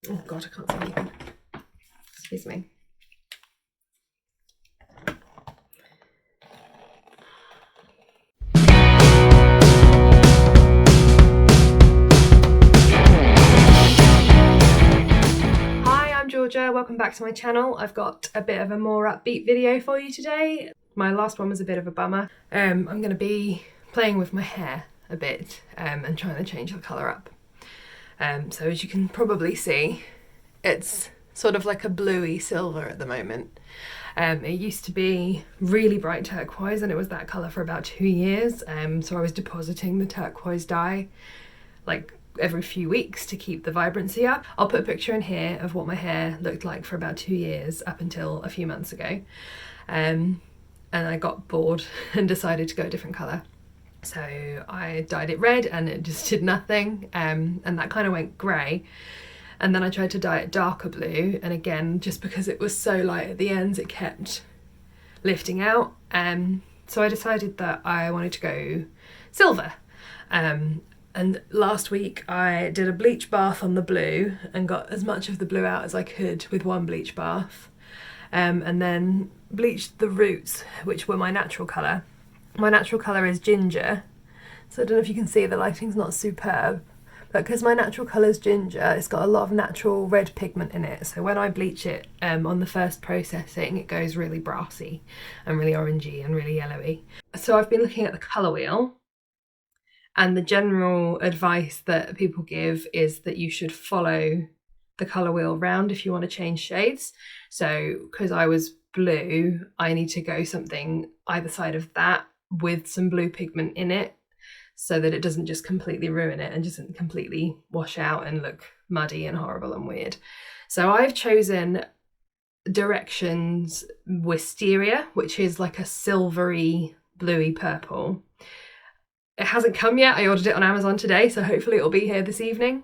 Oh God, I can't see anything. Excuse me. Georgia, welcome back to my channel. I've got a bit of a more upbeat video for you today. My last one was a bit of a bummer. I'm going to be playing with my hair a bit and trying to change the colour up. So as you can probably see, it's sort of like a bluey silver at the moment. It used to be really bright turquoise and it was that colour for about 2 years. So I was depositing the turquoise dye like every few weeks to keep the vibrancy up. I'll put a picture in here of what my hair looked like for about 2 years up until a few months ago. And I got bored and decided to go a different colour. So I dyed it red and it just did nothing, and that kind of went grey. And then I tried to dye it darker blue, and again, just because it was so light at the ends, it kept lifting out. So I decided that I wanted to go silver. And last week I did a bleach bath on the blue and got as much of the blue out as I could with one bleach bath. And then bleached the roots, which were my natural colour. My natural colour is ginger. So I don't know if you can see, the lighting's not superb. But because my natural colour is ginger, it's got a lot of natural red pigment in it. So when I bleach it on the first processing, it goes really brassy and really orangey and really yellowy. So I've been looking at the colour wheel. And the general advice that people give is that you should follow the colour wheel round if you want to change shades. So because I was blue, I need to go something either side of that with some blue pigment in it so that it doesn't just completely ruin it and doesn't completely wash out and look muddy and horrible and weird. So I've chosen Directions Wisteria, which is like a silvery bluey purple. It hasn't come yet. I ordered it on Amazon today, so hopefully it'll be here this evening.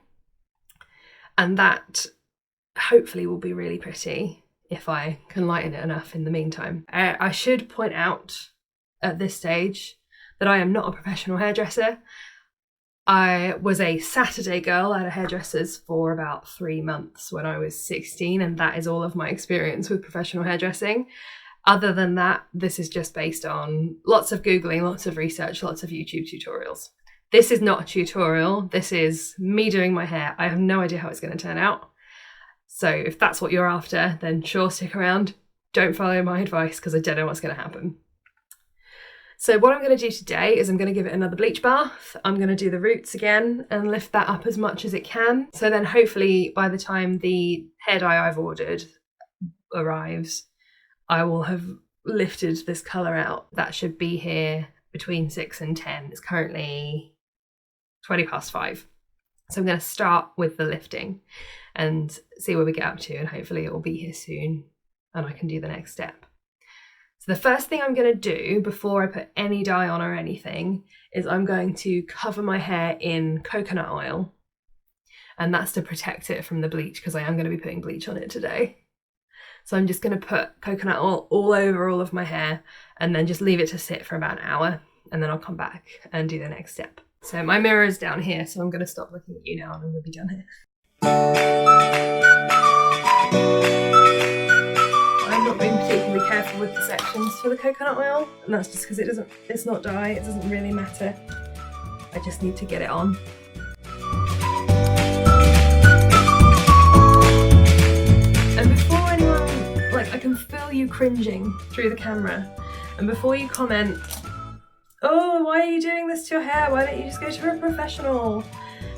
And that hopefully will be really pretty if I can lighten it enough in the meantime. I should point out at this stage that I am not a professional hairdresser. I was a Saturday girl at a hairdresser's for about 3 months when I was 16, and that is all of my experience with professional hairdressing. Other than that, this is just based on lots of Googling, lots of research, lots of YouTube tutorials. This is not a tutorial. This is me doing my hair. I have no idea how it's going to turn out. So if that's what you're after, then sure, stick around. Don't follow my advice because I don't know what's going to happen. So what I'm going to do today is I'm going to give it another bleach bath. I'm going to do the roots again and lift that up as much as it can. So then hopefully by the time the hair dye I've ordered arrives, I will have lifted this colour out. That should be here between 6 and 10. It's currently 5:20. So I'm going to start with the lifting and see where we get up to, and hopefully it will be here soon and I can do the next step. So the first thing I'm going to do before I put any dye on or anything is I'm going to cover my hair in coconut oil, and that's to protect it from the bleach because I am going to be putting bleach on it today. So I'm just going to put coconut oil all over all of my hair and then just leave it to sit for about an hour, and then I'll come back and do the next step. So my mirror is down here, so I'm going to stop looking at you now and I'm going to be done here. I'm not being particularly careful with the sections for the coconut oil, and that's just because it's not dye, it doesn't really matter. I just need to get it on. And before anyone, I can feel you cringing through the camera. And before you comment, oh, why are you doing this to your hair? Why don't you just go to a professional?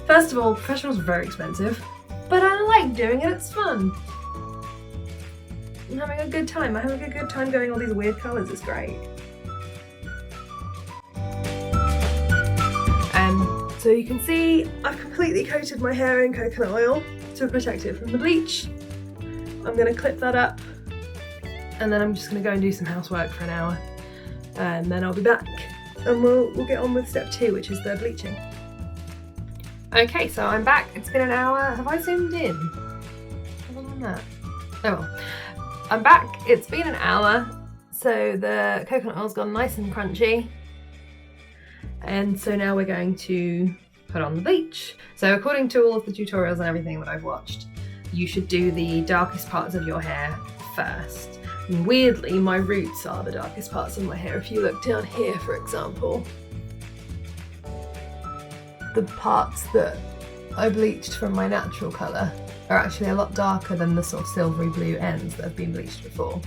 First of all, professionals are very expensive, but I like doing it, it's fun. I'm having a good time. I'm having a good time doing all these weird colours, it's great. So you can see I've completely coated my hair in coconut oil to protect it from the bleach. I'm going to clip that up, and then I'm just going to go and do some housework for an hour, and then I'll be back and we'll get on with step 2, which is the bleaching. Okay, so I'm back. It's been an hour. Have I zoomed in? Have I done that? Oh well. I'm back. It's been an hour. So the coconut oil's gone nice and crunchy. And so now we're going to put on the bleach. So according to all of the tutorials and everything that I've watched, you should do the darkest parts of your hair first. And weirdly, my roots are the darkest parts of my hair. If you look down here, for example, the parts that I bleached from my natural colour are actually a lot darker than the sort of silvery blue ends that have been bleached before.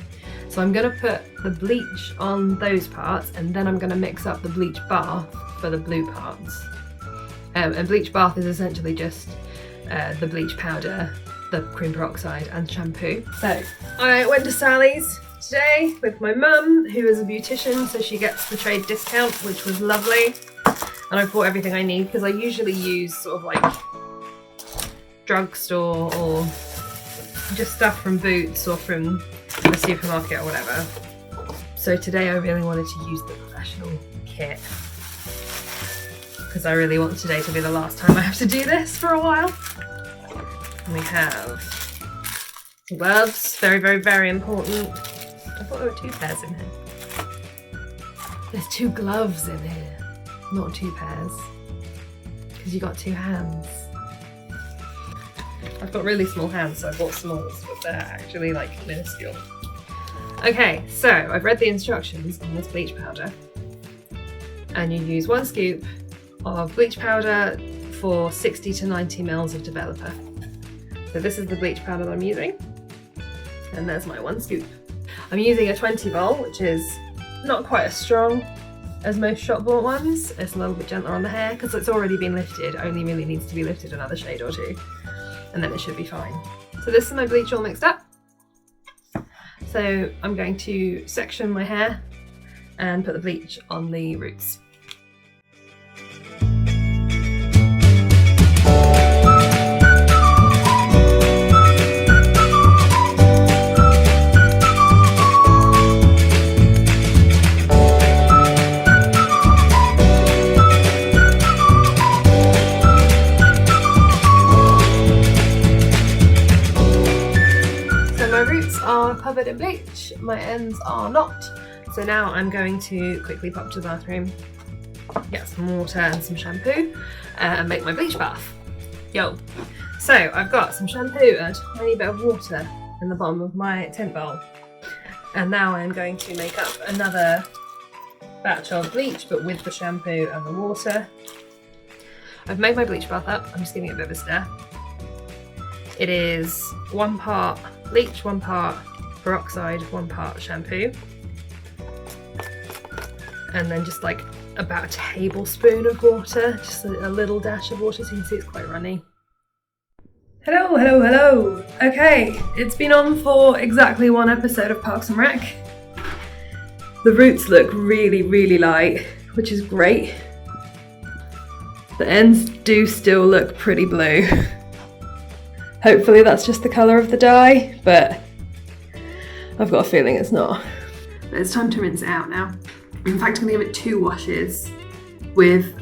So I'm going to put the bleach on those parts, and then I'm going to mix up the bleach bath for the blue parts. And bleach bath is essentially just the bleach powder, the cream peroxide and shampoo. So I went to Sally's today with my mum, who is a beautician, so she gets the trade discount, which was lovely. And I bought everything I need because I usually use sort of like drugstore or just stuff from Boots or from the supermarket or whatever. So today I really wanted to use the professional kit because I really want today to be the last time I have to do this for a while. And we have gloves, very, very, very important. I thought there were 2 pairs in here. There's 2 gloves in here, not 2 pairs, because you got 2 hands. I've got really small hands, so I bought smalls, but they're actually like minuscule. Okay, so I've read the instructions on this bleach powder, and you use 1 scoop of bleach powder for 60 to 90 mils of developer. So this is the bleach powder that I'm using, and there's my 1 scoop. I'm using a 20 vol, which is not quite as strong as most shop bought ones. It's a little bit gentler on the hair because it's already been lifted, only really needs to be lifted another shade or 2, and then it should be fine. So this is my bleach all mixed up. So I'm going to section my hair and put the bleach on the roots. Covered in bleach, my ends are not. So now I'm going to quickly pop to the bathroom, get some water and some shampoo, and make my bleach bath. Yo! So I've got some shampoo and a tiny bit of water in the bottom of my tint bowl. And now I'm going to make up another batch of bleach, but with the shampoo and the water. I've made my bleach bath up, I'm just giving it a bit of a stir. It is 1 part bleach, 1 part peroxide, 1 part shampoo, and then just like about a tablespoon of water, just a little dash of water so you can see it's quite runny. Hello, hello, hello! Okay, it's been on for exactly 1 episode of Parks and Rec. The roots look really, really light, which is great. The ends do still look pretty blue. Hopefully that's just the colour of the dye, but I've got a feeling it's not. But it's time to rinse it out now. In fact, I'm gonna give it 2 washes with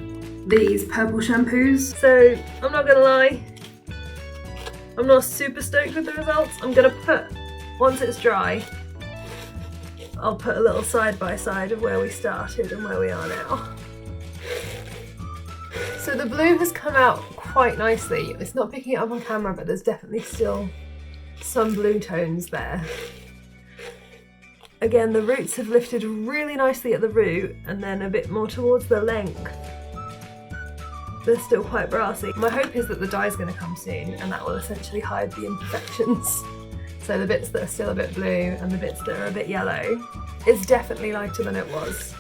these purple shampoos. So I'm not gonna lie, I'm not super stoked with the results. I'm gonna put, once it's dry, I'll put a little side by side of where we started and where we are now. So the blue has come out quite nicely. It's not picking it up on camera, but there's definitely still some blue tones there. Again, the roots have lifted really nicely at the root and then a bit more towards the length. They're still quite brassy. My hope is that the dye is going to come soon and that will essentially hide the imperfections. So the bits that are still a bit blue and the bits that are a bit yellow, it's definitely lighter than it was,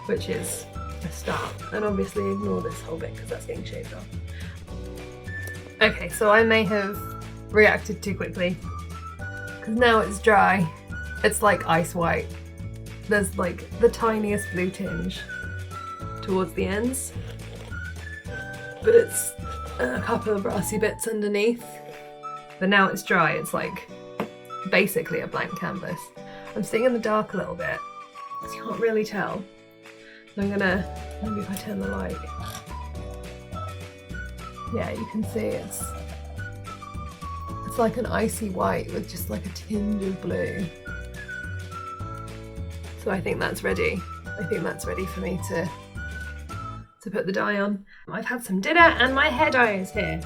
which is a start. And obviously ignore this whole bit because that's getting shaved off. Okay, so I may have reacted too quickly because now it's dry. It's like ice white. There's like the tiniest blue tinge towards the ends, but it's a couple of brassy bits underneath. But now it's dry, it's like basically a blank canvas. I'm sitting in the dark a little bit, so you can't really tell. So I'm gonna, maybe if I turn the light. Yeah, you can see it's like an icy white with just like a tinge of blue. So I think that's ready. I think that's ready for me to put the dye on. I've had some dinner and my hair dye is here.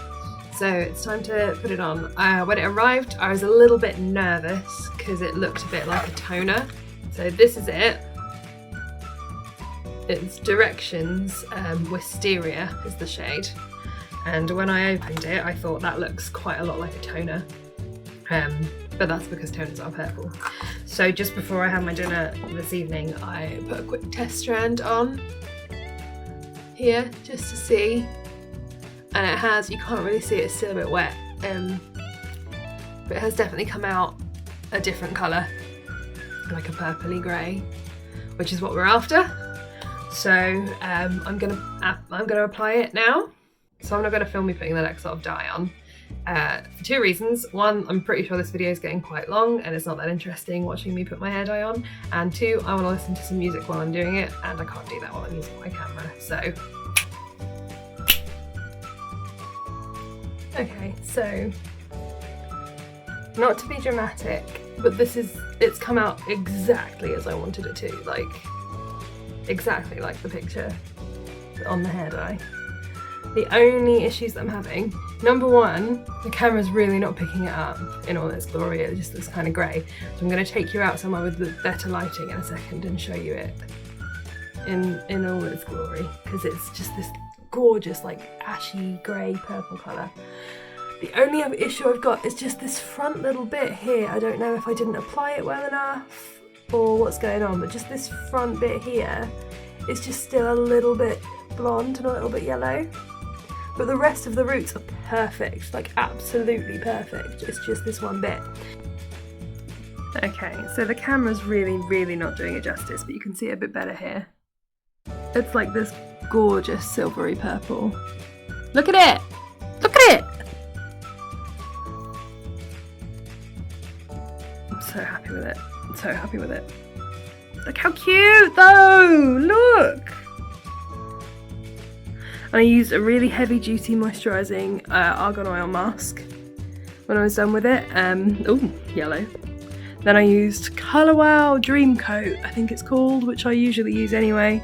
so it's time to put it on. When it arrived, I was a little bit nervous because it looked a bit like a toner. So this is it. It's Directions Wisteria is the shade. And when I opened it, I thought that looks quite a lot like a toner. But that's because toners are purple. So just before I had my dinner this evening, I put a quick test strand on here just to see. And it has, you can't really see it, it's still a bit wet. But it has definitely come out a different colour, like a purpley grey, which is what we're after. So I'm gonna apply it now. So I'm not gonna film me putting the next sort of dye on. For two reasons. One, I'm pretty sure this video is getting quite long and it's not that interesting watching me put my hair dye on. And two, I want to listen to some music while I'm doing it, and I can't do that while I'm using my camera. So, okay, so not to be dramatic, but it's come out exactly as I wanted it to, like exactly like the picture on the hair dye. The only issues that I'm having, number one, the camera's really not picking it up in all its glory. It just looks kind of grey. So I'm going to take you out somewhere with better lighting in a second and show you it in all its glory, because it's just this gorgeous like ashy grey purple colour. The only other issue I've got is just this front little bit here. I don't know if I didn't apply it well enough or what's going on, but just this front bit here is just still a little bit blonde and a little bit yellow. But the rest of the roots are perfect, like absolutely perfect. It's just this one bit. Okay, so the camera's really not doing it justice, but you can see it a bit better here. It's like this gorgeous silvery purple. Look at it! Look at it! I'm so happy with it. I'm so happy with it. Look how cute though! Look! And I used a really heavy duty moisturising argan oil mask when I was done with it. Oh, yellow. Then I used Colour Wow Dream Coat, I think it's called, which I usually use anyway.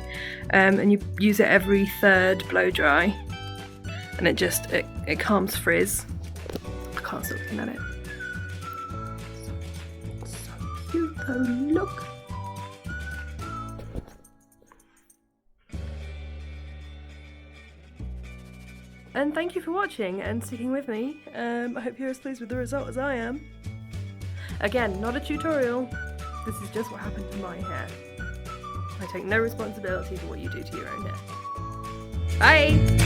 And you use it every third blow dry. And it calms frizz. I can't stop looking at it. So cute though, look. And thank you for watching and sticking with me. I hope you're as pleased with the result as I am. Again, not a tutorial. This is just what happened to my hair. I take no responsibility for what you do to your own hair. Bye!